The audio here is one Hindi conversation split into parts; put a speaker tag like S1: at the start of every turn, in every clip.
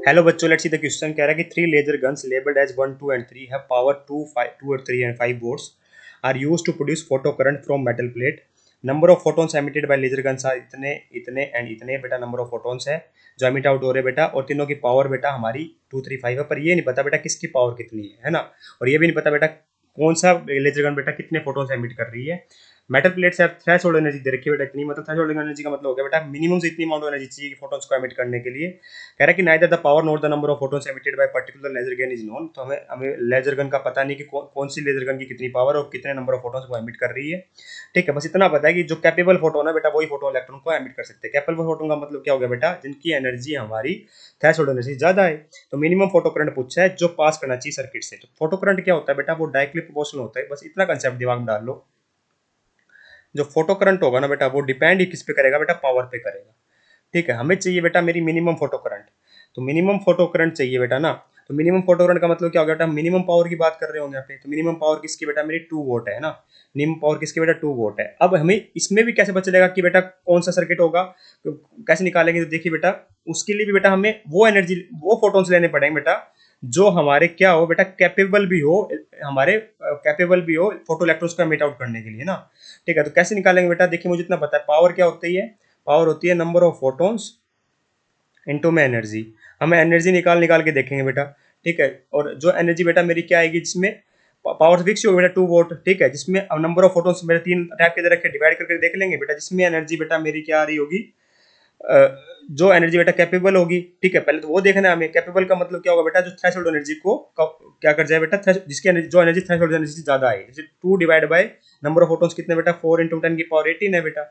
S1: हेलो बच्चों, लेट्स सी द क्वेश्चन। कह रहा है कि three laser guns labelled as 1, 2 and 3 have power 2, 5, 2 और 3 and 5 volts are used to produce photo current from metal plate. Number of photons emitted by laser guns are इतने इतने एंड इतने। बेटा नंबर ऑफ फोटोन्स है जो एमिट आउट हो रहे बेटा, और तीनों की पावर बेटा हमारी 2, 3, 5 है, पर ये नहीं पता बेटा किसकी पावर कितनी है ना। और ये भी नहीं पता बेटा कौन सा लेजर गन बेटा कितने फोटोन्स एमिट कर रही है। मेटल प्लेट से थ्रेशोल्ड एनर्जी दे रखी है बेटा इतनी, मतलब थ्रेशोल्ड एनर्जी का मतलब हो गया बेटा मिनिमम से इतनी अमाउंट ऑफ एनर्जी चाहिए फोटोन्स को एमिट करने के लिए। कह रहा है कि neither the power not the number of photons emitted by particular laser gun is known. तो हमें हमें लेजर गन का पता नहीं कि कौन सी लेजर गन की कितनी पावर और कितने नंबर ऑफ फोटोन्स को एमिट कर रही है। ठीक है, बस इतना पता है कि जो कैपेबल फोटोन है बेटा वही फोटो इलेक्ट्रॉन को एमिट कर सकते हैं। कैपेबल फोटोन का मतलब क्या हो गया बेटा, जिनकी एनर्जी हमारी थ्रेशोल्ड एनर्जी ज्यादा है। तो मिनिमम फोटो करंट पूछा है जो पास करना चाहिए सर्किट से। तो फोटो करंट क्या होता है बेटा, वो डायरेक्टली प्रोपोर्शनल होता है। बस इतना कंसेप्ट दिमाग में डाल लो। जो फोटो करंट होगा ना बेटा वो डिपेंड ही किस पे करेगा बेटा, पावर पे करेगा। ठीक है, हमें चाहिए बेटा मेरी मिनिमम फोटो करंट। तो मिनिमम फोटो करंट चाहिए बेटा ना। तो मिनिमम फोटो करंट का मतलब क्या होगा बेटा, मिनिमम पावर की बात कर रहे होंगे यहाँ पे। तो मिनिमम पावर किसकी बेटा, मेरी 2 वोल्ट है ना। मिनिमम पावर किसकी बेटा, 2 वोल्ट है। अब हमें इसमें भी कैसे पता चलेगा कि बेटा कौन सा सर्किट होगा, तो कैसे निकालेंगे। तो देखिए बेटा, उसके लिए भी बेटा हमें वो एनर्जी, वो फोटोन्स लेने पड़ेंगे बेटा जो हमारे क्या हो बेटा, कैपेबल भी हो, हमारे कैपेबल भी हो फोटो इलेक्ट्रॉन्स को एमिट आउट करने के लिए ना। ठीक है, तो कैसे निकालेंगे बेटा, देखिए मुझे इतना पता है पावर क्या होती है। पावर होती है नंबर ऑफ फोटोन्स इनटू में एनर्जी। हमें एनर्जी निकाल निकाल के देखेंगे बेटा। ठीक है, और जो एनर्जी बेटा मेरी क्या आएगी, जिसमें पावर फिक्स होगी बेटा 2 वोल्ट। ठीक है, जिसमें अब नंबर ऑफ फोटोन्स मेरे तीन टाइप के दे रखे, डिवाइड करके देख लेंगे बेटा, जिसमें एनर्जी बेटा मेरी क्या आ रही होगी, जो एनर्जी बेटा कैपेबल होगी। ठीक है, पहले तो वो देखना है हमें। कैपेबल का मतलब क्या होगा बेटा, जो थ्रेशोल्ड एनर्जी को क्या कर जाए बेटा, जिसकी एनर्जी, जो एनर्जी थ्रेशोल्ड एनर्जी से ज्यादा है। जैसे 2 divide by number of photons कितने बेटा, 4 इंटू 10 की पावर 18 है बेटा।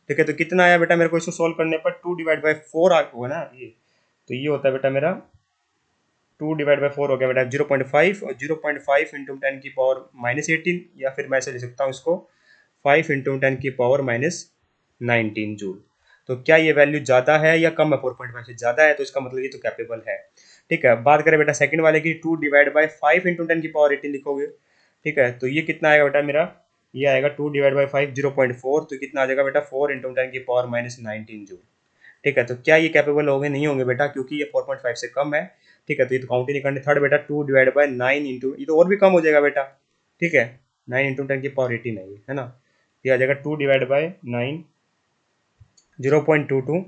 S1: ठीक है, तो कितना आया बेटा मेरे को, इसको सोल्व करने पर 2 डिवाइड बाय 4 होगा ना ये। तो ये होता है बेटा मेरा 2 डिवाइड बाई 4 हो गया बेटा 0.5, और 0.5 इंटू 10 की पावर -18, या फिर मैं ऐसे लिख सकता हूँ इसको 5 इंटू 10 की पावर -19 जूल। तो क्या ये वैल्यू ज़्यादा है या कम है, 4.5 से ज़्यादा है, तो इसका मतलब ये तो कैपेबल है। ठीक है, बात करें बेटा सेकंड वाले की, 2 डिवाइड बाई 5 इंटू 10 की पावर 18 लिखोगे। ठीक है, तो ये कितना आएगा बेटा मेरा, ये आएगा 2 डिवाइड बाई 5 0.4, तो कितना आ जाएगा बेटा 4 इंटू 10 की पावर -19 जूल। ठीक है, तो क्या ये कैपेबल होंगे, नहीं होंगे बेटा, क्योंकि ये 4.5 से कम है। ठीक है, तो ये तो काउंट ही नहीं करने। थर्ड बेटा 2 डिवाइड बाय 9 इंटू, ये तो और भी कम हो जाएगा बेटा। ठीक है, 9 इंटू 10 की पावर 18 है ये, है ना। ये आ जाएगा 2 डिवाइड बाय 9, 0.22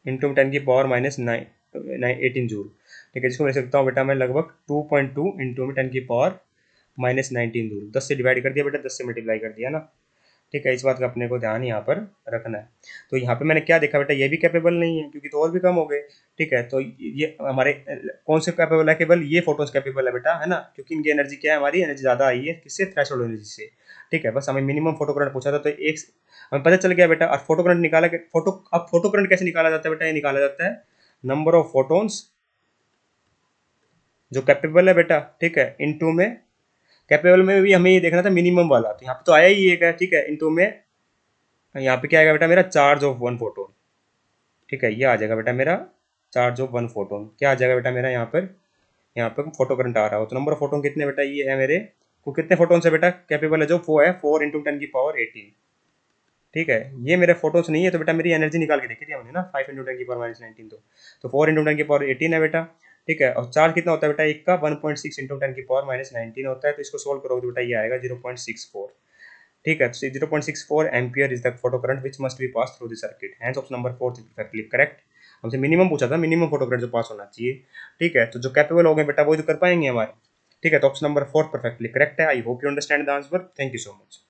S1: इंटू 10 की पावर -18 जूल। ठीक है, जिसको मैं लिख सकता हूँ बेटा मैं लगभग 2.2 इंटू 10 की पावर -19 जूल। 10 से डिवाइड कर दिया बेटा, 10 से मल्टीप्लाई कर दिया ना। ठीक है, इस बात का अपने को ध्यान यहाँ पर रखना है। तो यहाँ पे मैंने क्या देखा बेटा, ये भी कैपेबल नहीं है, क्योंकि तो और भी कम हो गए। ठीक है, तो ये हमारे कौन से कैपेबल है, केवल ये फोटोस कैपेबल है बेटा, है ना, क्योंकि इनकी एनर्जी क्या है, हमारी एनर्जी ज़्यादा आई है किससे, थ्रेशोल्ड एनर्जी से। ठीक है, बस हमें मिनिमम फोटो करंट पूछा था, तो एक हमें पता चल गया बेटा। और फोटो करंट निकाला, फोटो अब फोटो करंट कैसे निकाला जाता है बेटा, ये निकाला जाता है नंबर ऑफ फोटोन्स जो कैपेबल है बेटा। ठीक है, इनटू में कैपेबल में भी हमें ये देखना था मिनिमम वाला, तो यहाँ पे तो आया ही एक है। ठीक है, इनटू में यहाँ पे क्या आएगा बेटा मेरा, चार्ज ऑफ 1 फोटोन। ठीक है, ये आ जाएगा बेटा मेरा चार्ज ऑफ 1 फोटोन। क्या आ जाएगा बेटा मेरा यहाँ पर, यहाँ पर फोटो करंट आ रहा हो, तो नंबर ऑफ फोटोन कितने बेटा, ये है मेरे को कितने फोटोन से बेटा कैपेबल है, जो वो है 4 इंटू 10 की पावर 18। ठीक है, ये मेरे फोटोन्स नहीं है, तो बेटा मेरी एनर्जी निकाल के देखी थी हमने ना, 5 इंटू 10 की पावर -19, तो 4 इंटू 10 की पावर 18 है बेटा। ठीक है, और चार्ज कितना होता है बेटा एक का, 1.6 इंटू 10 की पावर -19 होता है। तो इसको सोल्व करोगे तो बेटा ये आएगा 0.64। ठीक है, तो 0.64 ampere is the photo current which must be pass through the circuit. Hence option number 4 is perfectly correct. हमसे मिनिमम पूछा था, मिनिमम फोटो करंट जो पास होना चाहिए। ठीक है, तो जो कैपेबल हो गए बेटा वही तो कर पाएंगे हमारे। ठीक है, तो ऑप्शन नंबर 4 परफेक्टली करेक्ट है। I hope you understand the answer. Thank you so much.